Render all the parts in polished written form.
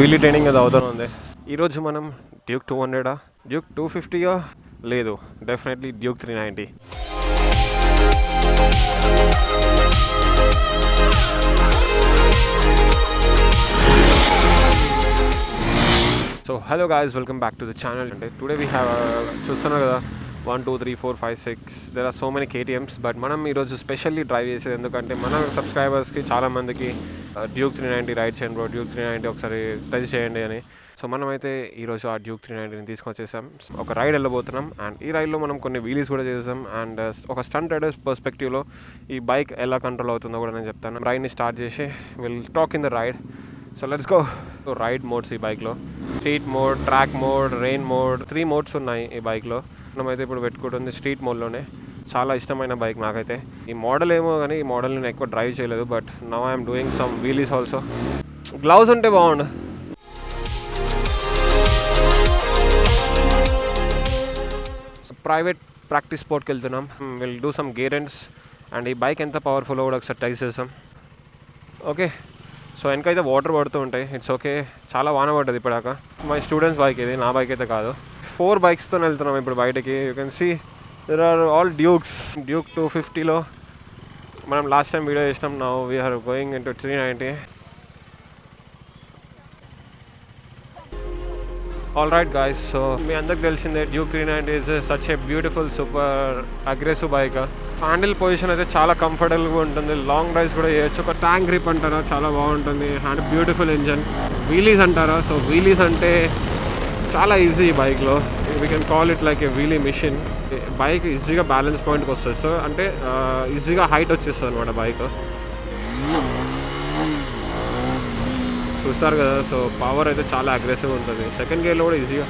Wheelie training అది అవుతూ ఉంది. ఈరోజు మనం డ్యూక్ 200 డ్యూక్ 250 లేదు, definitely Duke 390. So hello guys, welcome back to the channel. అంటే టుడే వీ హ్యావ్ చూస్తున్నారు కదా 1 2 3 4 5 6 there are so many KTMs. But మనం ఈరోజు స్పెషల్లీ డ్రైవ్ చేసేది ఎందుకంటే మన సబ్స్క్రైబర్స్కి చాలామందికి డ్యూక్ 390 రైడ్ చేయండి బ్రో, డ్యూక్ 390 ఒకసారి టచ్ చేయండి అని. సో మనమైతే ఈరోజు ఆ డ్యూక్ 390ని తీసుకొచ్చేసాం. ఒక రైడ్ వెళ్ళబోతున్నాం అండ్ ఈ రైడ్లో మనం కొన్ని వీలీస్ కూడా చేసాం అండ్ ఒక స్టంట్ రైడర్స్ పర్స్పెక్టివ్లో ఈ బైక్ ఎలా కంట్రోల్ అవుతుందో కూడా నేను చెప్తాను. రైడ్ని స్టార్ట్ చేసి will talk in the ride. So let's go. So ride modes ఈ బైక్లో street mode, track mode, rain mode, 3 modes ఉన్నాయి ఈ బైక్లో. మనమైతే ఇప్పుడు పెట్టుకుంటుంది స్ట్రీట్ మోడ్లోనే. చాలా ఇష్టమైన బైక్ నాకైతే. ఈ మోడల్ ఏమో కానీ ఈ మోడల్ నేను ఎక్కువ డ్రైవ్ చేయలేదు, but now I'm doing some wheelies also. Gloves ఉంటే బాగుండు. ప్రైవేట్ ప్రాక్టీస్ స్పోర్ట్కి వెళ్తున్నాం. Will do some gear ends and ఈ బైక్ ఎంత పవర్ఫుల్లో కూడా ఒకసారి టెస్ట్ చేస్తాం. ఓకే, సో వెనకైతే వాటర్ పడుతూ ఉంటాయి, ఇట్స్ ఓకే. చాలా వాన పడ్డది ఇప్పటిదాకా. మై స్టూడెంట్స్ బైక్ ఇది, నా బైక్ అయితే కాదు. 4 బైక్స్తో వెళ్తున్నాం ఇప్పుడు బయటకి. You can see there are all Dukes. Duke 250లో మనం లాస్ట్ టైం వీడియో చేసినాం. Now we are going into 390. All right guys, so మీ అందరికి తెలిసిందే Duke 390 is such a beautiful super aggressive bike. Handle position అయితే చాలా కంఫర్టబుల్గా ఉంటుంది. లాంగ్ డ్రైవ్స్ కూడా చేయొచ్చు. ఒక ట్యాంక్ గ్రిప్ అంటారా, చాలా బాగుంటుంది. And beautiful engine. వీలీస్ అంటారా, సో వీలీస్ అంటే చాలా ఈజీ ఈ బైక్లో. We can call it like a wheelie machine. Bike ఈజీగా బ్యాలెన్స్ పాయింట్కి వస్తుంది. సో అంటే ఈజీగా హైట్ వచ్చేస్తుంది అనమాట బైక్. చూస్తారు కదా, సో పవర్ అయితే చాలా అగ్రెసివ్ ఉంటుంది. సెకండ్ గేర్లో కూడా ఈజీగా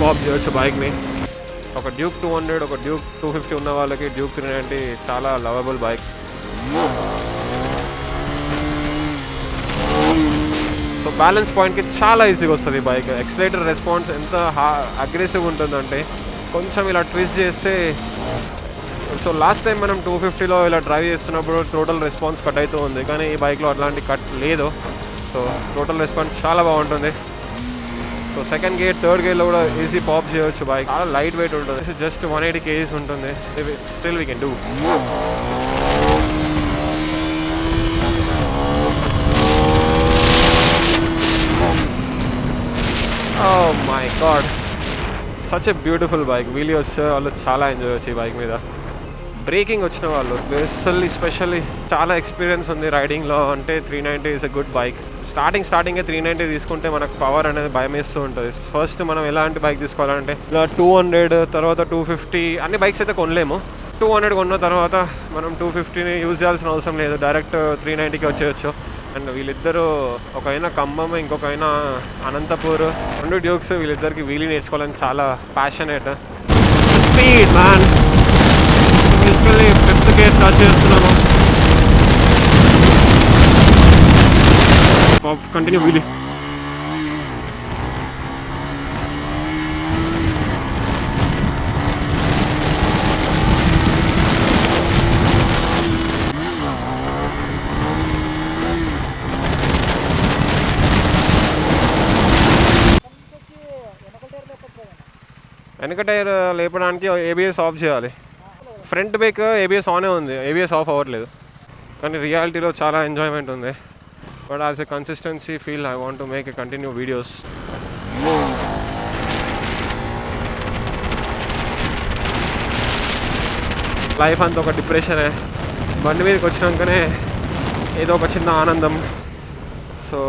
పాప్ చేయవచ్చు బైక్ని. ఒక డ్యూక్ 200, ఒక డ్యూక్ 250 ఉన్న వాళ్ళకి డ్యూక్ 390 చాలా లవబుల్ బైక్. సో బ్యాలెన్స్ పాయింట్కి చాలా ఈజీగా వస్తుంది ఈ బైక్. ఎక్సలేటర్ రెస్పాన్స్ ఎంత అగ్రెసివ్గా ఉంటుందంటే కొంచెం ఇలా ట్విస్ట్ చేస్తే. సో లాస్ట్ టైం మనం 250లో ఇలా డ్రైవ్ చేస్తున్నప్పుడు టోటల్ రెస్పాన్స్ కట్ అవుతూ ఉంది, కానీ ఈ బైక్లో అట్లాంటి కట్ లేదు. సో టోటల్ రెస్పాన్స్ చాలా బాగుంటుంది. సో సెకండ్ గేర్, థర్డ్ గేర్లో కూడా ఈజీ పాప్ చేయవచ్చు బైక్. చాలా లైట్ వెయిట్ ఉంటుంది. జస్ట్ 180 kgs ఉంటుంది. Still we can do. Oh my god, such a beautiful bike. Wheelie వచ్చే వాళ్ళు చాలా ఎంజాయ్ చేయొచ్చు ఈ బైక్ మీద. బ్రేకింగ్ వచ్చిన వాళ్ళు స్పెషల్లీ చాలా ఎక్స్పీరియన్స్ ఉంది రైడింగ్లో అంటే 390 ఈజ్ ఎ గుడ్ బైక్. స్టార్టింగే 390 తీసుకుంటే మనకు పవర్ అనేది భయం వేస్తూ ఉంటుంది. ఫస్ట్ మనం ఎలాంటి బైక్ తీసుకోవాలంటే ఇలా 200, తర్వాత 250 అన్ని బైక్స్ అయితే కొనలేము. 200 కొన్న తర్వాత మనం 250ని యూజ్ చేయాల్సిన అవసరం లేదు, డైరెక్ట్ 390కి వచ్చేయచ్చు. అండ్ వీళ్ళిద్దరూ, ఒక అయినా ఖమ్మం, ఇంకొక అయినా అనంతపూర్, 2 డ్యూక్స్. వీళ్ళిద్దరికి వీలీ నేర్చుకోవాలని చాలా passionate. Speed man. Basically 5th gear touch చేస్తున్నాము. Continue wheelie. వెనక టైర్ లేపడానికి ABS ఆఫ్ చేయాలి. ఫ్రంట్ బ్రేక్ ABS ఆనే ఉంది, ABS ఆఫ్ అవ్వట్లేదు. కానీ రియాలిటీలో చాలా ఎంజాయ్మెంట్ ఉంది. But as a consistency feel I want to make a continue videos. Life అంతా ఒక డిప్రెషనే. బండి మీదకి వచ్చినాకనే ఏదో ఒక చిన్న ఆనందం. సో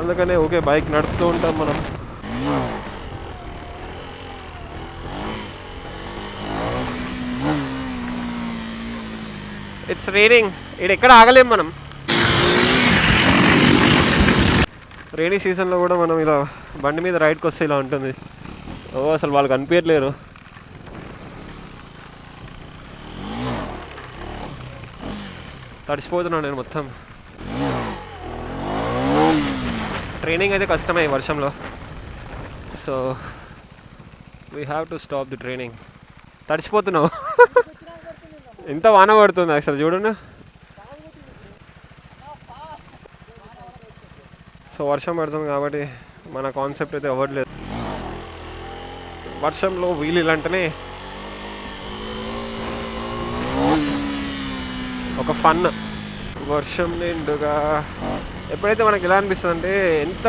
అందుకనే ఓకే బైక్ నడుపుతూ ఉంటాం మనం. It's raining. ఇక్కడ ఎక్కడ ఆగలేం మనం. రైనీ సీజన్లో కూడా మనం ఇలా బండి మీద రైడ్కి వస్తే ఇలా ఉంటుంది. ఓ అసలు వాళ్ళు కనిపించట్లేరు. తడిసిపోతున్నాను నేను మొత్తం. ట్రైనింగ్ అయితే కష్టమే ఈ వర్షంలో. So we have to stop the training. తడిసిపోతున్నావు. ఎంత వాన పడుతుంది అసలు చూడండి. సో వర్షం పడుతుంది కాబట్టి మన కాన్సెప్ట్ అయితే అవ్వట్లేదు. వర్షంలో వీలు అంటేనే ఒక ఫన్. వర్షం నిండుగా ఎప్పుడైతే మనకి ఎలా అనిపిస్తుంది అంటే, ఎంత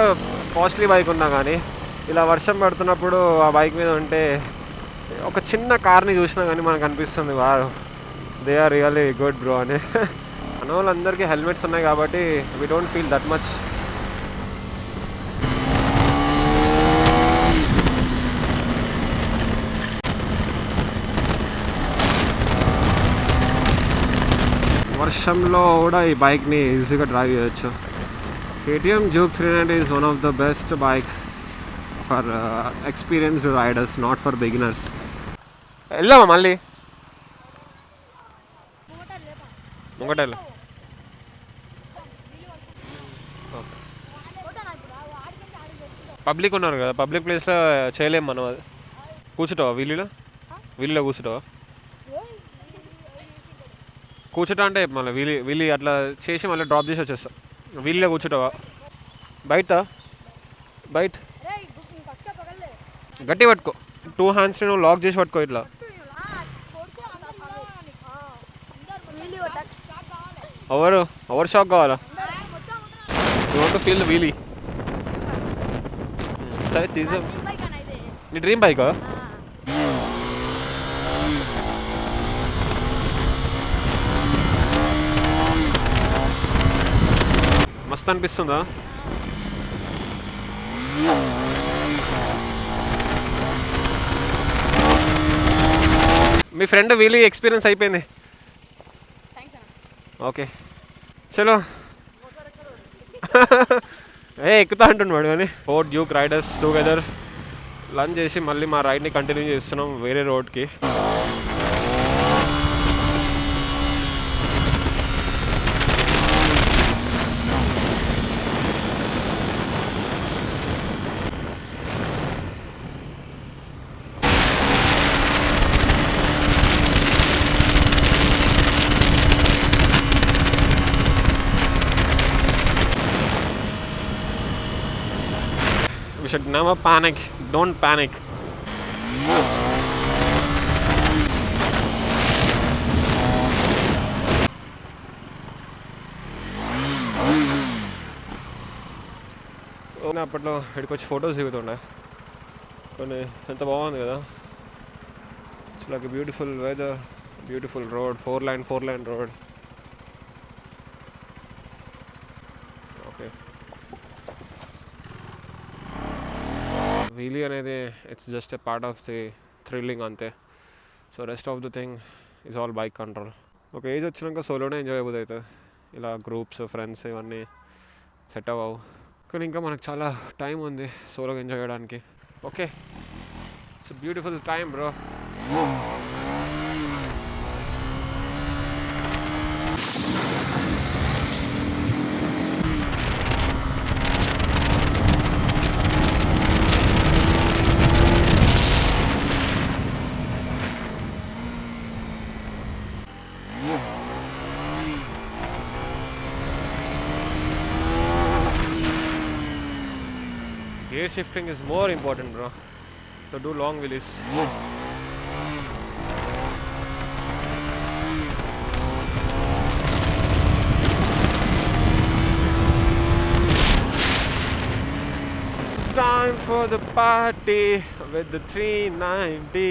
కాస్ట్లీ బైక్ ఉన్నా కానీ ఇలా వర్షం పడుతున్నప్పుడు ఆ బైక్ మీద ఉంటే, ఒక చిన్న కార్ని చూసినా కానీ మనకు అనిపిస్తుంది, wow they are really good bro అని. మన వాళ్ళందరికీ హెల్మెట్స్ ఉన్నాయి కాబట్టి we don't feel that much. వర్షంలో కూడా ఈ బైక్ని ఈజీగా డ్రైవ్ చేయొచ్చు. KTM Juke 390 is one of the best bike for experienced riders, not for beginners. వెళ్దామా మళ్ళీ ముంగటెళ్ళ? పబ్లిక్ ఉన్నారు కదా, పబ్లిక్ ప్లేస్లో చేయలేము మనం. అది కూర్చుంటావా వీలీలో కూర్చుంటావా? కూర్చుంటా అంటే మళ్ళీ వీలీ అట్లా చేసి మళ్ళీ డ్రాప్ చేసి వచ్చేస్తా. వీలీలో కూర్చుంటావా? బయట గట్టి పట్టుకో, 2 hands నువ్వు లాక్ చేసి పట్టుకో ఇట్లా. ఎవరు షాక్ కావాలా? You want to feel the wheelie. సరే తీద్దాం. నీ డ్రీమ్ బైకా? మస్తు అనిపిస్తుందా? మీ ఫ్రెండ్ వీలీ ఎక్స్పీరియన్స్ అయిపోయింది. ఓకే చలో. ఎక్కుతా అంటున్నాడు కానీ. 4 Juke రైడర్స్ టుగెదర్ లంచ్ చేసి మళ్ళీ మా రైడ్ని కంటిన్యూ చేస్తున్నాం వేరే రోడ్కి. We should never panic. Don't panic. అప్పట్లో ఇక్కడికి వచ్చి ఫొటోస్ దిగుతుండే కొన్ని. ఎంత బాగుంది కదా. It's like beautiful weather, beautiful road, 4-lane road. Okay, wheelie అనేది it's just a part of the thrilling అంతే. So rest of the thing is all bike control. ఒక ఏజ్ వచ్చినాక సోలోనే ఎంజాయ్ అయిపోతుంది అవుతుంది. ఇలా గ్రూప్స్, ఫ్రెండ్స్ ఇవన్నీ సెట్ అవ్వవు. కానీ ఇంకా మనకు చాలా టైం ఉంది సోలోగా ఎంజాయ్ చేయడానికి. Okay, it's beautiful time bro. Gear shifting is more important, bro, to do long wheelies. Time for the party with the 390.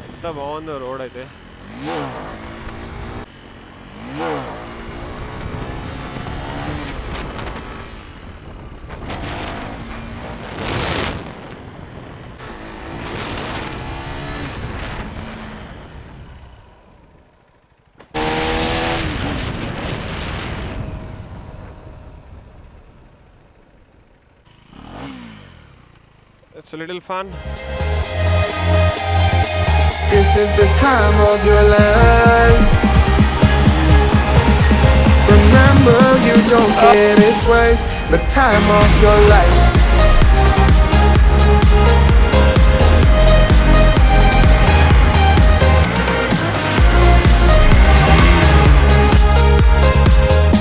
ఎంత బాగుందో రోడ్ అయితే. It's a little fun. This is the time of your life. Remember, you don't get it twice. The time of your life.